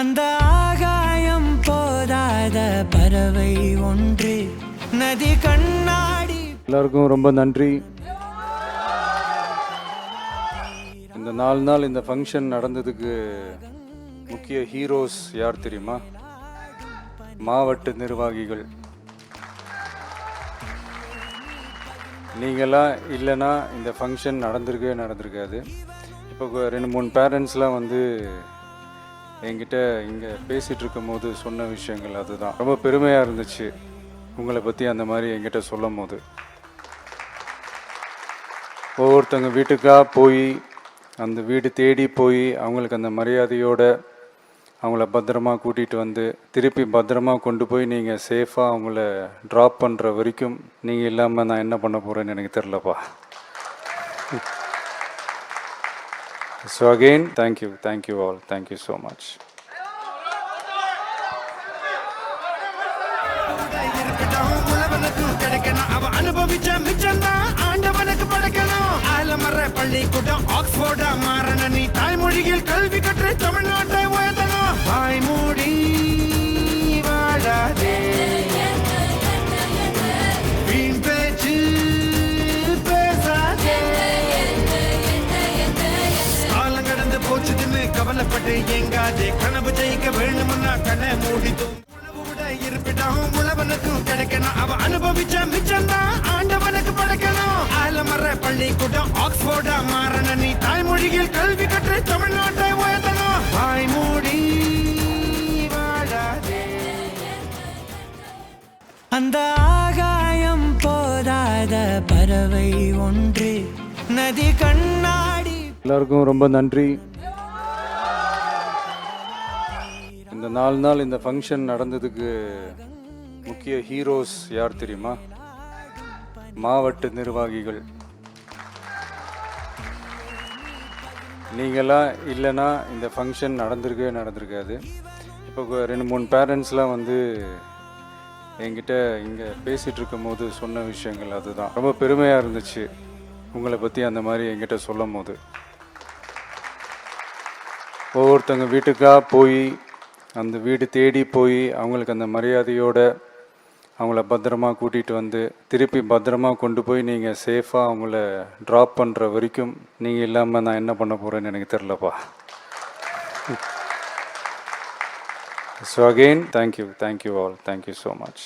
அந்த ஆகாயம் போதாத பறவை ஒன்று நதி கண்ணாடி. எல்லாருக்கும் ரொம்ப நன்றி. இந்த 4 நாள் இந்த ஃபங்க்ஷன் நடந்ததுக்கு முக்கிய ஹீரோஸ் யார் தெரியுமா? மாவட்ட நிர்வாகிகள். நீங்களாம் இல்லைன்னா இந்த ஃபங்க்ஷன் நடந்திருக்காது. இப்போ 2-3 பேரண்ட்ஸ்லாம் வந்து என்கிட்ட இங்கே பேசிகிட்டு இருக்கும் போது சொன்ன விஷயங்கள் அதுதான் ரொம்ப பெருமையாக இருந்துச்சு. உங்களை பற்றி அந்த மாதிரி என்கிட்ட சொல்லும் போது ஒவ்வொருத்தங்க வீட்டுக்காக போய் அந்த வீடு தேடி போய் அவங்களுக்கு அந்த மரியாதையோட அவங்கள பத்திரமா கூட்டிகிட்டு வந்து திருப்பி பத்திரமா கொண்டு போய் நீங்கள் சேஃபாக அவங்கள ட்ராப் பண்ணுற வரைக்கும் நீங்கள் இல்லாமல் நான் என்ன பண்ண போகிறேன்னு எனக்கு தெரிலப்பா. So again thank you all, thank you so much. பள்ளிக்கூடம் ஆக்ஸ்போர்டா மாறன நீ தாய்மொழியில் கல்வி கற்று தமிழ்நாட்டை உயர்த்தணும். வாய்மூடி வாழாதே, வீண் பேச்சு பேசாதே. காலம் கடந்து போச்சுதுன்னு கவலைப்பட்டு எங்காதே. கனவு ஜெயிக்க வேணும்னா கண்ணை மூடித்தோம். இருப்பிடம் உழவனுக்கும் கிடைக்கணும். அவ அனுபவிச்ச மிச்சம்தான் ஆண்டவனுக்கு படைக்கணும். ஆலமர பள்ளிக்கூடம் ஆக்ஸ்போர்டா மாறன நீ தாய்மொழியில் கல்வி கற்று தமிழ்நாட்டை உயர்த்தணும். வாய்மூடி வாழாதே. அந்த ஆகாயம் போதாத பறவை ஒன்று நதி கண்ணாடி. எல்லாருக்கும் ரொம்ப நன்றி. இந்த 4 நாள் இந்த ஃபங்க்ஷன் நடந்ததுக்கு முக்கிய ஹீரோஸ் யார் தெரியுமா? மாவட்ட நிர்வாகிகள். நீங்களாம் இல்லைன்னா இந்த ஃபங்க்ஷன் நடந்திருக்காது. இப்போ 2-3 பேரண்ட்ஸ்லாம் வந்து என்கிட்ட இங்கே பேசிகிட்டு இருக்கும் போது சொன்ன விஷயங்கள் அதுதான் ரொம்ப பெருமையாக இருந்துச்சு. உங்களை பற்றி அந்த மாதிரி என்கிட்ட சொல்லும் போது ஒவ்வொருத்தங்க வீட்டுக்காக போய் அந்த வீடு தேடி போய் அவங்களுக்கு அந்த மரியாதையோட அவங்கள பத்திரமா கூட்டிகிட்டு வந்து திருப்பி பத்திரமா கொண்டு போய் நீங்கள் சேஃபாக அவங்கள ட்ராப் பண்ணுற வரைக்கும் நீங்கள் இல்லாமல் நான் என்ன பண்ண போகிறேன்னு எனக்கு தெரிலப்பா. So again thank you all, thank you so much.